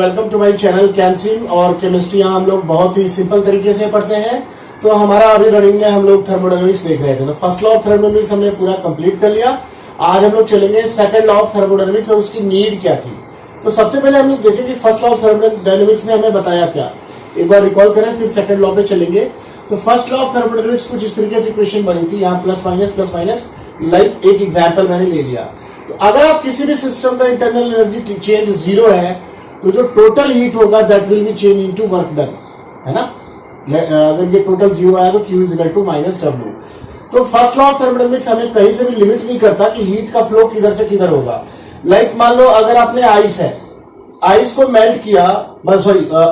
Welcome to my channel कैमसिम। और chemistry हम लोग बहुत ही सिंपल तरीके से पढ़ते हैं। तो हमारा अभी रनिंग में हम लोग थर्मोडायनामिक्स देख रहे थे, तो फर्स्ट लॉ ऑफ थर्मोडायनामिक्स हमने पूरा कंप्लीट कर लिया। आज हम लोग चलेंगे सेकंड लॉ ऑफ थर्मोडायनामिक्स और उसकी नीड क्या थी। तो सबसे पहले हम लोग देखें कि फर्स्ट लॉ ऑफ थर्मोडायनामिक्स ने हमें बताया क्या, एक बार रिकॉल करें, फिर सेकंड लॉ पे चलेंगे। तो फर्स्ट लॉ ऑफ थर्मोडायनामिक्स कुछ इस तरीके से इक्वेशन बनी थी, यहाँ प्लस माइनस लाइक एक एग्जाम्पल मैंने ले लिया। तो अगर आप किसी भी सिस्टम का इंटरनल एनर्जी चेंज 0 है तो जो टोटल हीट होगा that will be change into work done, है ना। अगर ये टोटल 0 आया तो Q is equal to minus W। तो फर्स्ट लॉ ऑफ थर्मोडायनामिक्स हमें कहीं से भी लिमिट नहीं करता कि हीट का फ्लो किधर से किधर होगा। लाइक मान लो अगर आपने आइस है, आइस को मेल्ट किया,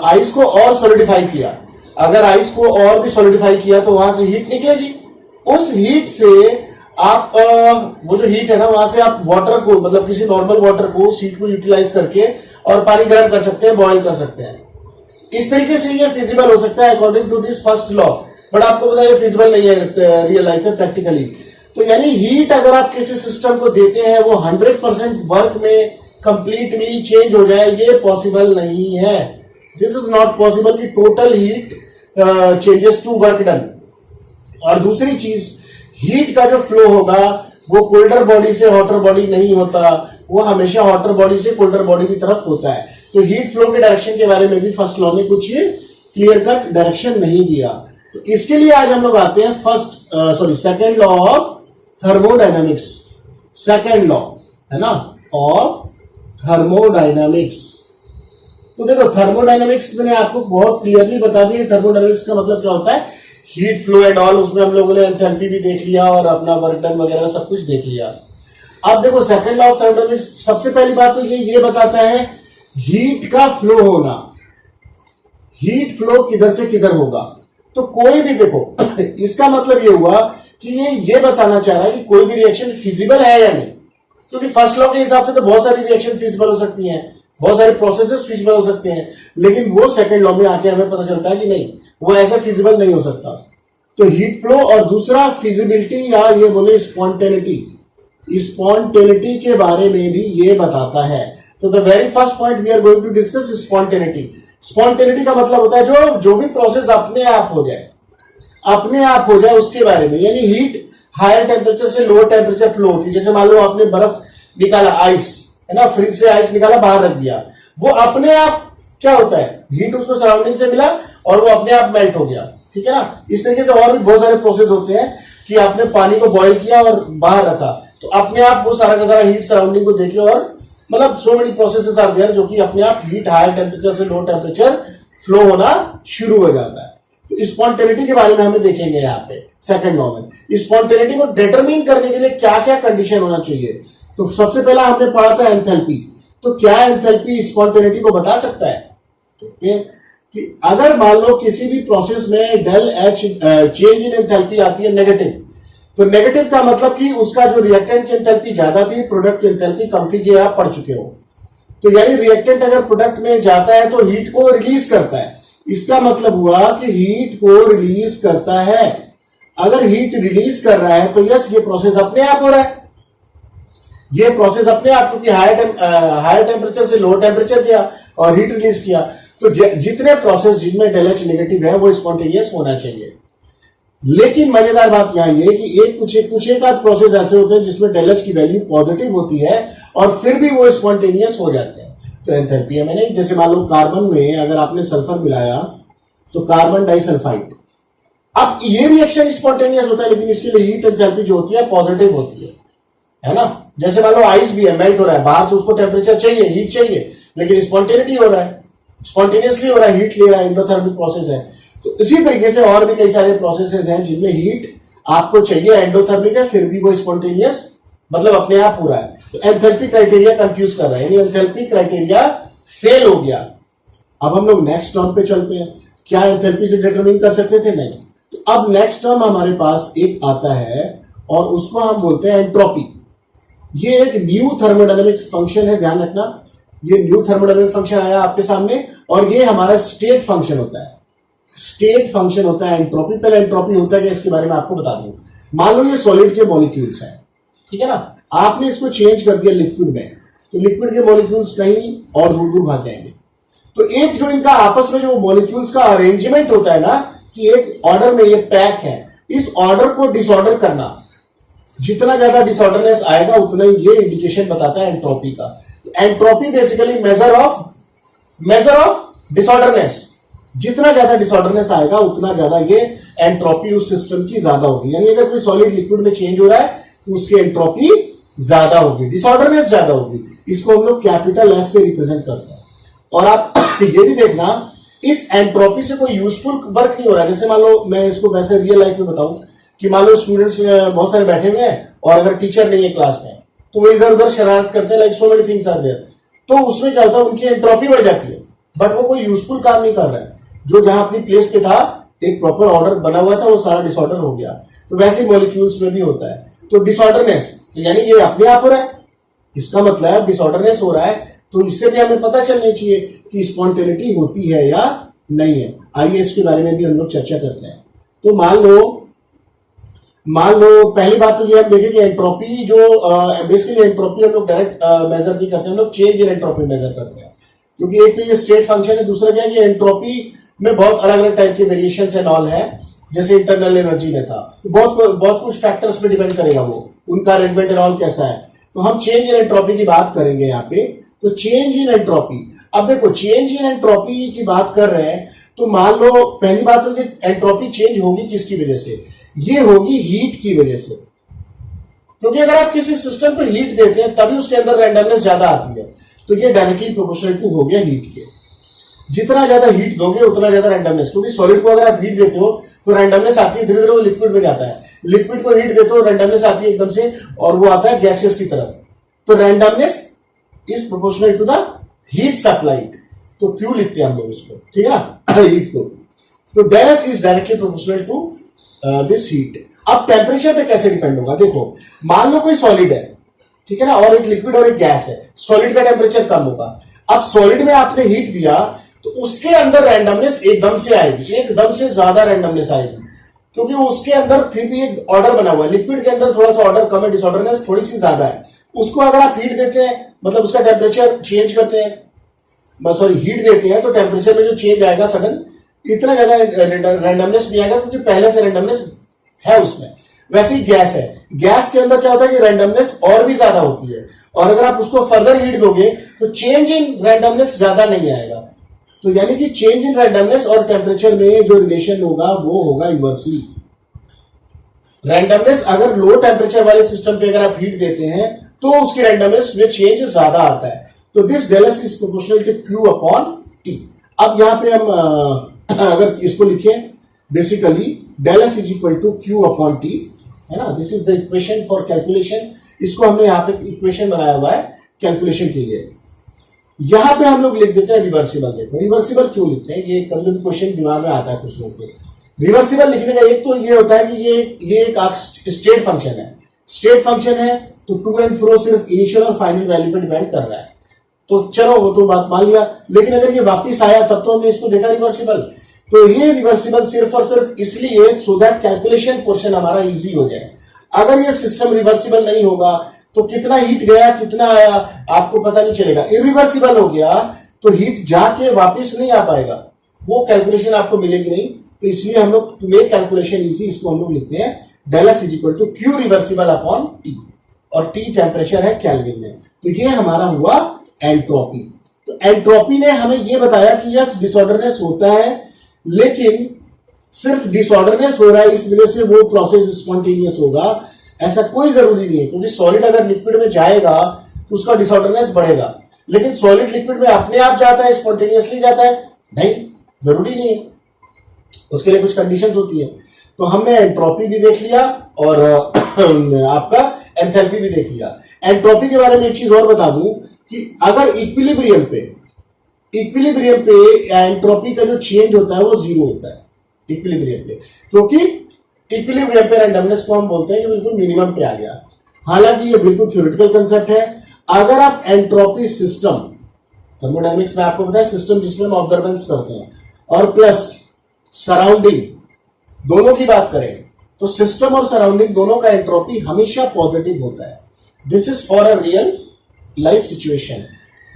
आइस को और सॉलिडिफाई किया, अगर आइस को और भी सॉलिडिफाई किया तो वहां से हीट निकलेगी। उस हीट से आप वो जो हीट है ना, वहां से आप वाटर को, मतलब किसी नॉर्मल वाटर को, उस हीट को यूटिलाइज करके और पानी गर्म कर सकते हैं, बॉयल कर सकते हैं। इस तरीके से ये फिजिबल हो सकता है according to this first law. But आपको पता है ये फिजिबल नहीं है रियल लाइफ में प्रैक्टिकली। तो यानी हीट अगर आप किसी सिस्टम को देते हैं वो 100% वर्क में कंप्लीटली चेंज हो जाए, ये पॉसिबल नहीं है। दिस इज नॉट पॉसिबल कि total heat changes to work done. और दूसरी चीज, हीट का जो फ्लो होगा वो कोल्डर बॉडी से हॉटर बॉडी नहीं होता, वो हमेशा हॉटर बॉडी से कोल्डर बॉडी की तरफ होता है। तो हीट फ्लो के डायरेक्शन के बारे में भी फर्स्ट लॉ ने कुछ क्लियर कट डायरेक्शन नहीं दिया। तो इसके लिए आज हम लोग आते हैं second law of thermodynamics. Second law है ना ऑफ थर्मोडायनामिक्स। तो देखो थर्मोडायनामिक्स मैंने आपको बहुत क्लियरली बता दिया थर्मोडायनामिक्स का मतलब क्या होता है, हीट फ्लो एंड ऑल। उसमें हम लोगों ने एंथैल्पी भी देख लिया और अपना वर्क डन वगैरह सब कुछ देख लिया। अब देखो सेकंड लॉ ऑफ थर्मोडायनामिक्स सबसे पहली बात तो ये बताता है हीट का फ्लो होना, हीट फ्लो किधर से किधर होगा। तो कोई भी देखो इसका मतलब ये हुआ कि ये बताना चाह रहा है कि कोई भी रिएक्शन फिजिबल है या नहीं, क्योंकि फर्स्ट लॉ के हिसाब से तो बहुत सारी रिएक्शन फिजिबल हो सकती हैं, बहुत सारे प्रोसेसेस फिजिबल हो सकते हैं, लेकिन वो सेकंड लॉ में आके हमें पता चलता है कि नहीं, वो ऐसा फिजिबल नहीं हो सकता। तो हीट फ्लो और दूसरा फिजिबिलिटी या ये बोले स्पॉन्टेनिटी के बारे में भी ये बताता है। तो the very first point we are going to discuss spontaneity. Spontaneity का मतलब होता है जो भी प्रोसेस अपने आप हो जाए उसके बारे में। यानी हीट हायर टेम्परेचर से लोअर टेम्परेचर फ्लो होती है। जैसे मान लो आपने बर्फ निकाला, आइस है ना, फ्रिज से आइस निकाला, बाहर रख दिया, वो अपने आप क्या होता है, हीट उसको सराउंडिंग से मिला और वो अपने आप मेल्ट हो गया, ठीक है ना। इस तरीके से और भी बहुत सारे प्रोसेस होते हैं कि आपने पानी को बॉईल किया और बाहर रखा तो अपने आप वो सारा का सारा हीट सराउंडिंग को देखे, और मतलब so many processes are there जो कि अपने आप हीट हायर टेम्परेचर से लो टेम्परेचर फ्लो होना शुरू हो जाता है। तो स्पॉन्टेनिटी के बारे में हमें देखेंगे यहाँ पे सेकंड लॉ में। स्पॉन्टेनिटी को डिटरमिन करने के लिए क्या क्या कंडीशन होना चाहिए। तो सबसे पहला हमने पढ़ा था एंथैल्पी। तो क्या एंथैल्पी स्पॉन्टेनिटी को बता सकता है? कि अगर मान लो किसी भी प्रोसेस में del H change in enthalpy आती है नेगेटिव, तो नेगेटिव का मतलब कि उसका जो रिएक्टेंट की एंथैल्पी ज्यादा थी, प्रोडक्ट की एंथैल्पी कम थी, ये आप पढ़ चुके हो। तो यानी रिएक्टेंट अगर प्रोडक्ट में जाता है तो हीट को रिलीज करता है। इसका मतलब हुआ कि हीट को रिलीज करता है। अगर हीट रिलीज कर रहा है तो यस, ये प्रोसेस अपने आप हो रहा है, ये प्रोसेस अपने आप, क्योंकि हायर टेम्परेचर से लोअर टेम्परेचर किया और हीट रिलीज किया। तो जितने प्रोसेस जिनमें डेल एच नेगेटिव है वो स्पॉन्टेनियस होना चाहिए। लेकिन मजेदार बात यहां ये कि कुछ एक आध प्रोसेस ऐसे होते हैं जिसमें डेल एच की वैल्यू पॉजिटिव होती है और फिर भी वो स्पॉन्टेनियस हो जाते हैं। तो एंथैल्पी में नहीं, जैसे मान लो कार्बन में अगर आपने सल्फर मिलाया तो कार्बन डाइसल्फाइड, अब ये रिएक्शन स्पॉन्टेनियस होता है, लेकिन इसके लिए हीट एंथैल्पी जो होती है पॉजिटिव होती है ना। जैसे मान लो आइस भी है, मेल्ट हो रहा है, बाहर से उसको टेम्परेचर चाहिए, हीट चाहिए, लेकिन स्पॉन्टेनिटी हो रहा है, स्पॉन्टेनियसली हो रहा है, हीट ले रहा है, एंडोथर्मिक प्रोसेस है। तो इसी तरीके से और भी कई सारे प्रोसेसेस हैं जिनमें हीट आपको चाहिए, एंडोथर्मिक है, फिर भी वो स्पॉन्टेनियस मतलब अपने आप हो रहा है। तो एंथैल्पी क्राइटेरिया कंफ्यूज कर रहा है, यानी एंथैल्पी क्राइटेरिया फेल हो गया। अब हम लोग नेक्स्ट टर्म पे चलते हैं। क्या एंथैल्पी से डिटरमिन कर सकते थे? नहीं। तो अब नेक्स्ट टर्म हमारे पास एक आता है और उसको हम बोलते हैं एंट्रोपी। ये एक न्यू थर्मोडायनामिक्स फंक्शन है, ध्यान रखना। ये न्यू थर्मोडायनामिक फंक्शन आया आपके सामने और ये हमारा स्टेट फंक्शन होता है। स्टेट फंक्शन होता है एंट्रोपी। पहले एंट्रोपी होता है कि इसके बारे में आपको बता दूं। मान लो ये सॉलिड के मॉलिक्यूल्स हैं, ठीक है ना, आपने इसको चेंज कर दिया लिक्विड में, तो लिक्विड के मॉलिक्यूल्स कहीं और दूर दूर भाग जाएंगे। तो एक जो इनका आपस में जो मॉलिक्यूल्स का अरेंजमेंट होता है ना, कि एक ऑर्डर में ये पैक है, इस ऑर्डर को डिसऑर्डर करना, जितना ज्यादा डिसऑर्डरनेस आएगा उतना ही ये इंडिकेशन बताता है एंट्रोपी का। Entropy basically measure of disorderness, जितना ज्यादा डिसऑर्डरनेस आएगा उतना ज्यादा ये एंट्रोपी उस सिस्टम की ज्यादा होगी। यानी अगर कोई सॉलिड लिक्विड में चेंज हो रहा है तो उसकी एंट्रोपी ज्यादा होगी, डिसऑर्डरनेस ज्यादा होगी। इसको हम लोग कैपिटल एस से रिप्रेजेंट करते हैं। और आप ये भी देखना, इस एंट्रोपी से कोई यूजफुल वर्क नहीं हो रहा है। जैसे मान लो मैं इसको वैसे रियल लाइफ में बताऊं कि मान लो स्टूडेंट्स बहुत सारे बैठे हुए हैं और अगर टीचर नहीं है क्लास में तो वो इधर उधर शरारत करते हैं, like so many things are there. तो उसमें क्या होता है, उनकी एंट्रोपी बढ़ जाती है, बट वो कोई यूजफुल काम नहीं कर रहा है। जो जहां अपनी प्लेस पे था, एक प्रॉपर ऑर्डर बना हुआ था, वो सारा डिसऑर्डर हो गया। तो वैसे ही मॉलिक्यूल्स में भी होता है। तो डिसऑर्डरनेस, तो यानी ये अपने आप हो रहा है, इसका मतलब डिसऑर्डरनेस हो रहा है। तो इससे भी हमें पता चलनी चाहिए कि स्पॉन्टेनिटी होती है या नहीं है। आइए इसके बारे में भी हम लोग चर्चा करते हैं। तो मान लो पहली बात तो ये हम देखें कि एंट्रोपी जो बेसिकली एंट्रोपी हम लोग डायरेक्ट मेजर नहीं करते, हम लोग चेंज इन एंट्रोपी मेजर करते हैं। क्योंकि एक तो ये स्टेट फंक्शन है, दूसरा क्या है कि एंट्रोपी में बहुत अलग अलग टाइप के वेरिएशंस एंड ऑल है। जैसे इंटरनल एनर्जी में था, तो बहुत कुछ फैक्टर्स पे डिपेंड करेगा वो, उनका अरेंजमेंट एंड ऑल कैसा है। तो हम चेंज इन एंट्रोपी की बात करेंगे यहाँ पे। तो चेंज इन एंट्रोपी, अब देखो चेंज इन एंट्रोपी की बात कर रहे हैं तो मान लो पहली बात तो ये एंट्रोपी चेंज होगी किसकी वजह से, ये होगी हीट की वजह से। क्योंकि अगर आप किसी सिस्टम को हीट देते हैं तभी उसके अंदर रैंडमनेस ज्यादा आती है। तो ये डायरेक्टली प्रोपोर्शनल टू हो गया हीट के। जितना ज्यादा हीट दोगे उतना ज्यादा रैंडमनेस, क्योंकि सॉलिड को अगर आप हीट देते हो तो रैंडमनेस आती है, धीरे धीरे वो लिक्विड में जाता है। लिक्विड को हीट देते हो रैंडमनेस आती है एकदम से, और वो आता है गैसियस की तरफ। तो randomness is proportional to the heat supplied. तो क्यू लिखते हैं हम लोग इसको, ठीक है ना, हीट को। तो dash is directly proportional to this heat. अब टेम्परेचर पे कैसे डिपेंड होगा, देखो मान लो कोई सॉलिड है, ठीक है ना, और एक लिक्विड और एक गैस है। सॉलिड का टेम्परेचर कम होगा। अब सॉलिड में आपने हीट दिया तो उसके अंदर रैंडमनेस एकदम से आएगी, एकदम से ज्यादा रैंडमनेस आएगी, क्योंकि उसके अंदर फिर भी एक ऑर्डर बना हुआ है। लिक्विड के अंदर थोड़ा सा ऑर्डर कम है, डिसऑर्डरनेस थोड़ी सी ज्यादा है। उसको अगर आप हीट देते हैं, मतलब उसका टेम्परेचर चेंज करते हैं, सॉरी हीट देते हैं, तो टेम्परेचर में जो चेंज आएगा सडन, इतना ज्यादा रैंडमनेस नहीं आएगा, क्योंकि पहले से रैंडमनेस है उसमें। वैसे ही गैस है, गैस के अंदर क्या होता है कि रैंडमनेस और भी ज्यादा होती है, और अगर आप उसको फर्दर हीट दोगे तो चेंज इन रैंडमनेस ज्यादा नहीं आएगा। तो यानी कि चेंज इन रैंडमनेस और टेम्परेचर में जो रिलेशन होगा वो होगा इनवर्सली। रैंडमनेस अगर लो टेम्परेचर वाले सिस्टम पे अगर आप हीट देते हैं तो उसकी रैंडमनेस में चेंज ज्यादा आता है। तो this del S is proportional to Q upon T. अब यहां पे हम अगर इसको लिखें, basically del S is equal to Q upon T, है ना। This is the equation for calculation. इसको हमने यहाँ पे इक्वेशन बनाया हुआ है कैलकुलेशन के लिए। यहां पे हम लोग लिख देते हैं रिवर्सिबल। देखो रिवर्सिबल क्यों लिखते हैं, ये कभी कभी क्वेश्चन दिमाग में आता है कुछ लोगों के। रिवर्सिबल लिखने का एक तो ये होता है कि ये एक स्टेट फंक्शन है। स्टेट फंक्शन है तो टू एंड फ्रो सिर्फ इनिशियल और फाइनल वैल्यू पर डिपेंड कर रहा है। तो चलो वो तो बात मान लिया, लेकिन अगर ये वापिस आया तब तो हमने इसको देखा रिवर्सिबल। तो ये रिवर्सिबल सिर्फ और सिर्फ इसलिए सो दैट कैलकुलेशन पोर्शन हमारा इजी हो जाए। अगर ये सिस्टम रिवर्सिबल नहीं होगा तो कितना हीट गया कितना आया आपको पता नहीं चलेगा। इरिवर्सिबल हो गया तो हीट जाके वापस नहीं आ पाएगा, वो कैलकुलेशन आपको मिलेगी नहीं। तो इसलिए हम लोग टू मेक कैलकुलेशन इजी इसको हम लोग लिखते हैं del S is equal to Q reversible upon T, और टी टेम्परेचर है केल्विन में। तो ये हमारा हुआ एंट्रोपी। तो एंट्रोपी ने हमें ये बताया कि यस डिसऑर्डरनेस होता है, लेकिन सिर्फ डिसऑर्डरनेस हो रहा है इस वजह से वो प्रोसेस स्पॉन्टेनियस होगा, ऐसा कोई जरूरी नहीं है। क्योंकि सॉलिड अगर लिक्विड में जाएगा तो उसका डिसऑर्डरनेस बढ़ेगा, लेकिन सॉलिड लिक्विड में अपने आप जाता है, स्पॉन्टेनियसली जाता है नहीं, जरूरी नहीं है, उसके लिए कुछ कंडीशंस होती है। तो हमने एंट्रोपी भी देख लिया और आपका एंथैल्पी भी देख लिया। एंट्रोपी के बारे में एक चीज और बता दूं कि अगर इक्विलिब्रियम पे एंट्रोपी का जो चेंज होता है वो जीरो होता है इक्विलिब्रियम पे, क्योंकि इक्विलिब्रियम पे रैंडमनेस को हम बोलते हैं कि बिल्कुल मिनिमम पे आ गया। हालांकि ये बिल्कुल थ्योरेटिकल कंसेप्ट है। अगर आप एंट्रोपी सिस्टम, थर्मोडायनेमिक्स में आपको पता है सिस्टम जिसमें हम ऑब्जर्वेंस करते हैं, और प्लस सराउंडिंग दोनों की बात करें तो सिस्टम और सराउंडिंग दोनों का एंट्रोपी हमेशा पॉजिटिव होता है। This is for a real life situation.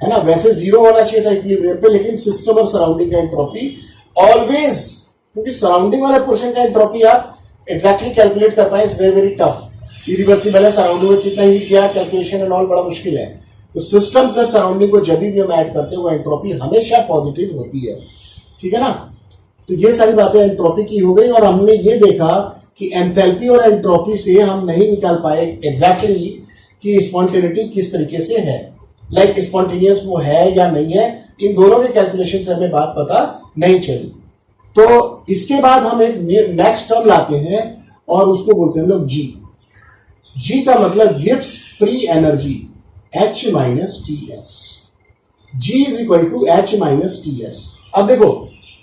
है ना। वैसे जीरो होना चाहिए था इक्विलिब्रियम पे, लेकिन सिस्टम और सराउंडिंग का एंट्रोपी ऑलवेज, क्योंकि सराउंडिंग वाले पोर्शन का एंट्रोपी आप एग्जैक्टली कैलकुलेट कर पाए is very very tough. Irreversible है, सराउंडिंग में कितना हीट किया, कैलकुलेशन एंड ऑल बड़ा मुश्किल है। तो सिस्टम प्लस सराउंडिंग को जब भी हम ऐड करते हैं वो एंट्रोपी हमेशा पॉजिटिव होती है, ठीक है ना। तो ये सारी बातें एंट्रोपी की हो गई, और हमने ये देखा कि एंथैल्पी और एंट्रोपी से हम नहीं निकाल पाए एग्जैक्टली कि स्पॉन्टेनिटी किस तरीके से है, लाइक स्पॉन्टेनियस वो है या नहीं है। इन दोनों के कैलकुलेशन से हमें बात पता नहीं चली। तो इसके बाद हम एक नेक्स्ट टर्म लाते हैं और उसको बोलते हैं हम लोग जी। जी का मतलब गिव्स free energy H minus T S. G is equal to H minus T S. अब देखो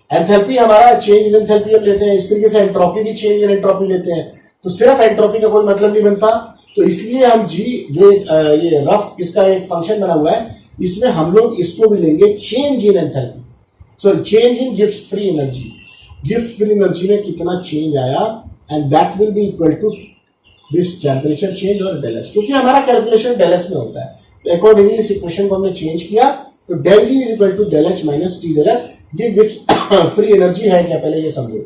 एंथैल्पी हमारा चेंज इन एंथैल्पी हम लेते हैं, इस तरीके से एंट्रोपी भी चेंज इन एंट्रोपी लेते हैं, तो सिर्फ एंट्रोपी का कोई मतलब नहीं बनता। तो इसलिए हम जी जो ये रफ इसका एक फंक्शन बना हुआ है, इसमें हम लोग इसको भी लेंगे change in enthalpy, sorry change in गिव्स फ्री एनर्जी। गिव्स फ्री एनर्जी में कितना चेंज आया, and that will be equal to this temperature change और डेल एस, क्योंकि हमारा कैलकुलेशन डेल एस में होता है। तो अकॉर्डिंगली इस इक्वेशन को हमने चेंज किया, तो del G is equal to del H minus T del S. ये गिव्स फ्री एनर्जी है क्या, पहले ये समझो।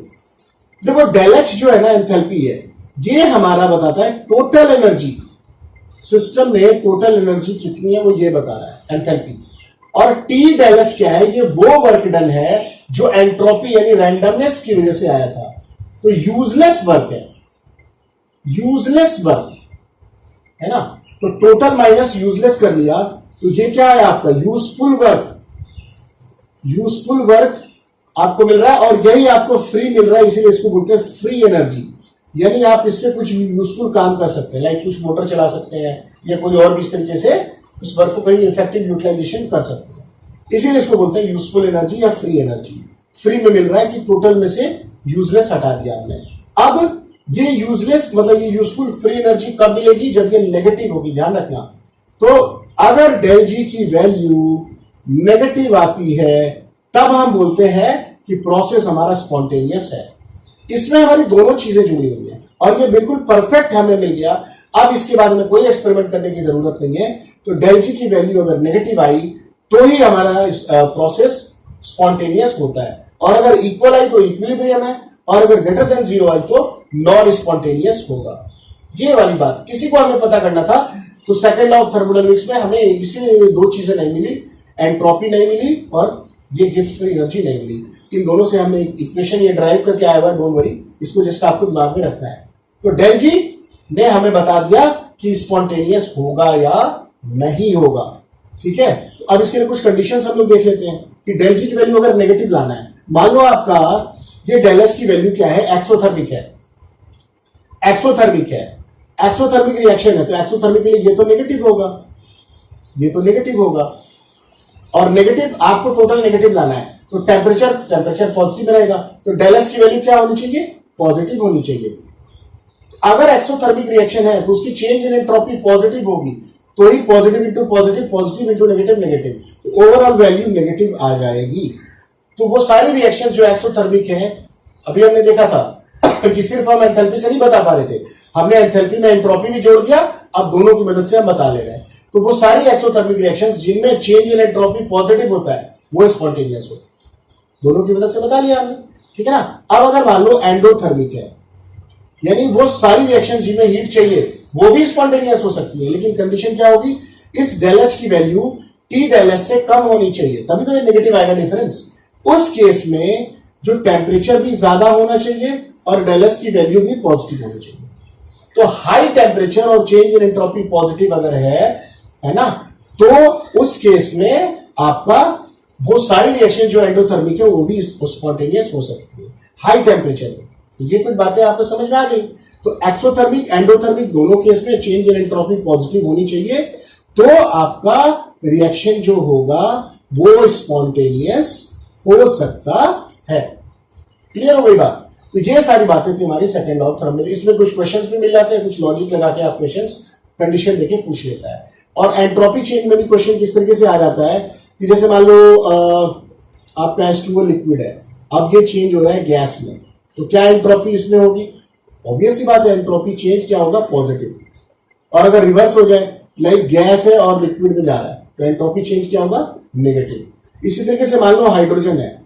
देखो डेल एच जो है ना एंथैल्पी है, ये हमारा बताता है टोटल एनर्जी, सिस्टम में टोटल एनर्जी कितनी है वो ये बता रहा है एंथैल्पी। और टी डेल एस क्या है, ये वो वर्क डन है जो एंट्रोपी यानी रैंडमनेस की वजह से आया था। तो यूजलेस वर्क है, यूजलेस वर्क है ना। तो टोटल माइनस यूजलेस कर लिया, तो ये क्या है आपका यूजफुल वर्क। यूजफुल वर्क आपको मिल रहा है और यही आपको फ्री मिल रहा है, इसीलिए इसको बोलते हैं फ्री एनर्जी। यानी आप इससे कुछ यूजफुल काम कर सकते हैं, लाइक कुछ मोटर चला सकते हैं या कोई और भी इस तरीके से उस वर्क को कहीं इफेक्टिव यूटिलाइजेशन कर सकते हैं, इसीलिए इसको बोलते हैं यूजफुल एनर्जी या फ्री एनर्जी। फ्री में मिल रहा है कि टोटल में से यूजलेस हटा दिया हमने। अब ये यूजलेस मतलब ये यूजफुल फ्री एनर्जी कब मिलेगी, जब ये नेगेटिव होगी, ध्यान रखना। तो अगर डेल जी की वैल्यू नेगेटिव आती है तब हम बोलते हैं कि प्रोसेस हमारा स्पॉन्टेनियस है। इसमें हमारी दोनों चीजें जुड़ी हुई है और ये बिल्कुल परफेक्ट हमें मिल गया। अब इसके बाद हमें कोई एक्सपेरिमेंट करने की जरूरत नहीं है। तो डेल जी की वैल्यू अगर नेगेटिव आई तो ही हमारा प्रोसेस स्पॉन्टेनियस होता है, और अगर इक्वल आई तो इक्विलिब्रियम है, और अगर ग्रेटर देन जीरो आई तो नॉन स्पॉन्टेनियस होगा। ये वाली बात इसी को हमें पता करना था। तो सेकंड लॉ ऑफ थर्मोडायनामिक्स में हमें इसीलिए दो चीजें नहीं मिली, एंट्रोपी नहीं मिली और ये गिव्स फ्री एनर्जी नहीं मिली। इन दोनों से हमने एक इक्वेशन ये ड्राइव करके आया हुआ है, डोंट वरी, इसको जस्ट आपको दिमाग में रखना है। तो डेल जी ने हमें बता दिया कि स्पॉन्टेनियस होगा या नहीं होगा, ठीक है। तो अब इसके लिए कुछ कंडीशंस हम लोग देख लेते हैं कि डेल जी की वैल्यू अगर नेगेटिव लाना है, मान लो आपका ये डेल एच की वैल्यू क्या है, एक्सोथर्मिक है, एक्सोथर्मिक है, एक्सोथर्मिक रिएक्शन है, तो एक्सोथर्मिक के लिए ये तो नेगेटिव होगा, ये तो नेगेटिव होगा, और नेगेटिव आपको टोटल नेगेटिव लाना है, तो टेम्परेचर पॉजिटिव में रहेगा, तो डेल एच की वैल्यू क्या होनी चाहिए, पॉजिटिव होनी चाहिए। अगर एक्सोथर्मिक रिएक्शन है तो उसकी चेंज इन एंट्रोपी पॉजिटिव होगी, तो ही positive into positive, positive into negative, negative, तो ओवरऑल वैल्यू नेगेटिव आ जाएगी। तो वो सारी रिएक्शन जो एक्सोथर्मिक है, अभी हमने देखा था कि सिर्फ हम एंथैल्पी से नहीं बता पा रहे थे, हमने एंथैल्पी में एंट्रोपी भी जोड़ दिया, अब दोनों की मदद से हम बता ले रहे हैं। तो वो सारी एक्सोथर्मिक रिएक्शंस जिनमें चेंज इन एंट्रोपी पॉजिटिव होता है वो स्पॉन्टेनियस होता है, दोनों की मदद से बता लिया हमने, ठीक है ना। अब अगर मान लो एंडोथर्मिक है, यानी वो सारी रिएक्शन जिनमें हीट चाहिए वो भी स्पॉन्टेनियस हो सकती है, लेकिन कंडीशन क्या होगी, इस डेल एच की वैल्यू टी डेल एच से कम होनी चाहिए, तभी तो ये नेगेटिव आएगा डिफरेंस। उस केस में जो टेम्परेचर भी ज्यादा होना चाहिए और डेल एच की वैल्यू भी पॉजिटिव होनी चाहिए। तो हाई टेम्परेचर और चेंज इन एंट्रोपी पॉजिटिव अगर है ना, तो उस केस में आपका वो सारी रिएक्शन जो एंडोथर्मिक है वो भी स्पॉन्टेनियस हो सकती है हाई टेम्परेचर में। तो ये कुछ बातें आपको समझ में आ गई। तो एक्सोथर्मिक एंडोथर्मिक दोनों केस में चेंज इन एंट्रोपी पॉजिटिव होनी चाहिए, तो आपका रिएक्शन जो होगा वो स्पॉन्टेनियस हो सकता है। क्लियर हो गई बात। तो ये सारी बातें थी हमारी सेकंड लॉ ऑफ थर्मोडायनामिक्स। इसमें कुछ क्वेश्चंस भी मिल जाते हैं, कुछ लॉजिक लगा के आप क्वेश्चंस कंडीशन देके पूछ लेता है। और एंट्रोपी चेंज में भी क्वेश्चन किस तरीके से आ जाता है कि जैसे मान लो आपका H2O लिक्विड है, अब ये चेंज हो रहा है गैस में, तो क्या एंट्रोपी इसमें होगी, ऑब्वियस सी बात है एंट्रोपी चेंज क्या होगा, पॉजिटिव। और अगर रिवर्स हो जाए, लाइक गैस है और लिक्विड में जा रहा है, तो एंट्रोपी चेंज क्या होगा, नेगेटिव। इसी तरीके से मान लो हाइड्रोजन है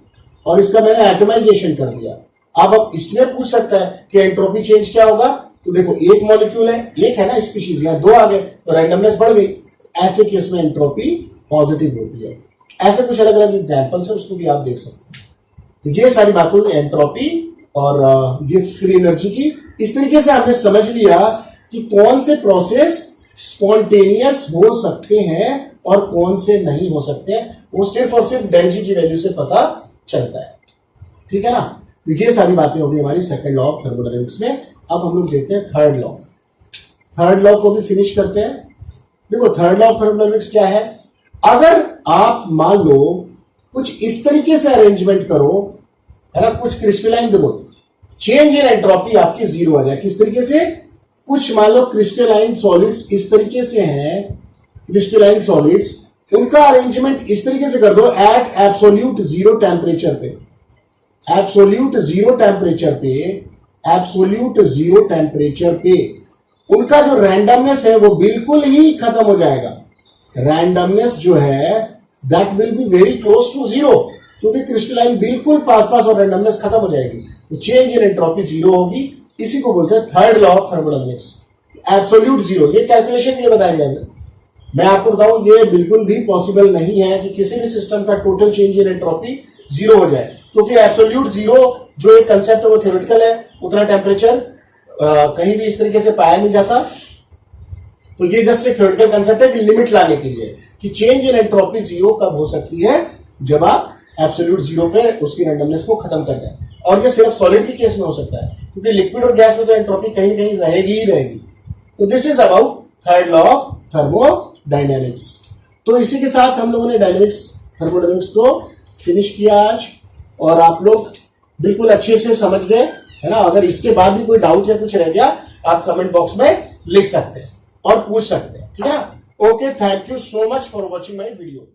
और इसका मैंने एटमाइजेशन कर दिया, अब इसमें पूछ सकता है कि एंट्रोपी चेंज क्या होगा, तो देखो एक मॉलिक्यूल है, एक है ना स्पीशीज, यहाँ दो आ गए तो रैंडमनेस बढ़ गई, ऐसे केस में एंट्रोपी पॉजिटिव होती है। ऐसे कुछ अलग अलग एग्जांपल्स है, उसको भी आप देख सकते हैं। तो ये सारी बातें हुई एंट्रोपी और गिफ्ट फ्री एनर्जी की। इस तरीके से आपने समझ लिया कि कौन से प्रोसेस स्पॉन्टेनियस हो सकते हैं और कौन से नहीं हो सकते हैं, वो सिर्फ और सिर्फ डेल जी की वैल्यू से पता चलता है, ठीक है ना। तो ये सारी बातें होगी हमारी सेकंड लॉ ऑफ थर्मोडायनेमिक्स में। अब हम लोग देखते हैं थर्ड लॉ। थर्ड लॉ को भी फिनिश करते हैं। देखो थर्ड लॉ ऑफ थर्मोडायनेमिक्स क्या है, अगर आप मान लो कुछ इस तरीके से अरेंजमेंट करो, है ना, कुछ क्रिस्टलाइन, देखो चेंज इन एंट्रोपी आपकी जीरो आ जाए। किस तरीके से, कुछ मान लो क्रिस्टलाइन सॉलिड्स इस तरीके से हैं, क्रिस्टलाइन सॉलिड्स, उनका अरेंजमेंट इस तरीके से कर दो एट एब्सोल्यूट जीरो टेम्परेचर पे, एब्सोल्यूट जीरो टेम्परेचर पे, एब्सोल्यूट जीरो टेम्परेचर पे उनका जो रैंडमनेस है वो बिल्कुल ही खत्म हो जाएगा। रैंडमनेस जो है that will be very close to zero, क्योंकि क्रिस्टलाइन बिल्कुल पास पास और रैंडमनेस खत्म हो जाएगी, तो चेंज इन एंट्रोपी जीरो होगी। इसी को बोलते हैं third law of thermodynamics, absolute zero. ये कैलकुलेशन के लिए बताया गया है। मैं आपको बताऊं ये बिल्कुल भी पॉसिबल नहीं है कि किसी भी सिस्टम का total change in entropy zero हो जाए, क्योंकि एब्सोल्यूट जीरो जो एक कंसेप्ट है वो थ्योरेटिकल है, उतना टेम्परेचर कहीं भी इस तरीके से पाया नहीं जाता। तो ये जस्ट एक थ्योरेटिकल कंसेप्ट है कि लिमिट लाने के लिए कि चेंज इन एंट्रोपी जीरो कब हो सकती है, जब आप एब्सोल्यूट जीरो पे उसकी रैंडमनेस को खत्म कर दें। और ये सिर्फ सॉलिड के केस में हो सकता है, क्योंकि लिक्विड और गैस में तो एंट्रोपी कहीं कहीं रहेगी ही रहेगी। तो this is about third law of thermodynamics. तो इसी के साथ हम लोगों ने डायनेमिक्स थर्मोडायनेमिक्स को फिनिश किया आज, और आप लोग बिल्कुल अच्छे से समझ गए, है ना। अगर इसके बाद भी कोई डाउट या कुछ रह गया आप कमेंट बॉक्स में लिख सकते हैं और पूछ सकते हैं, ठीक है ना। Okay, thank you so much for watching my video.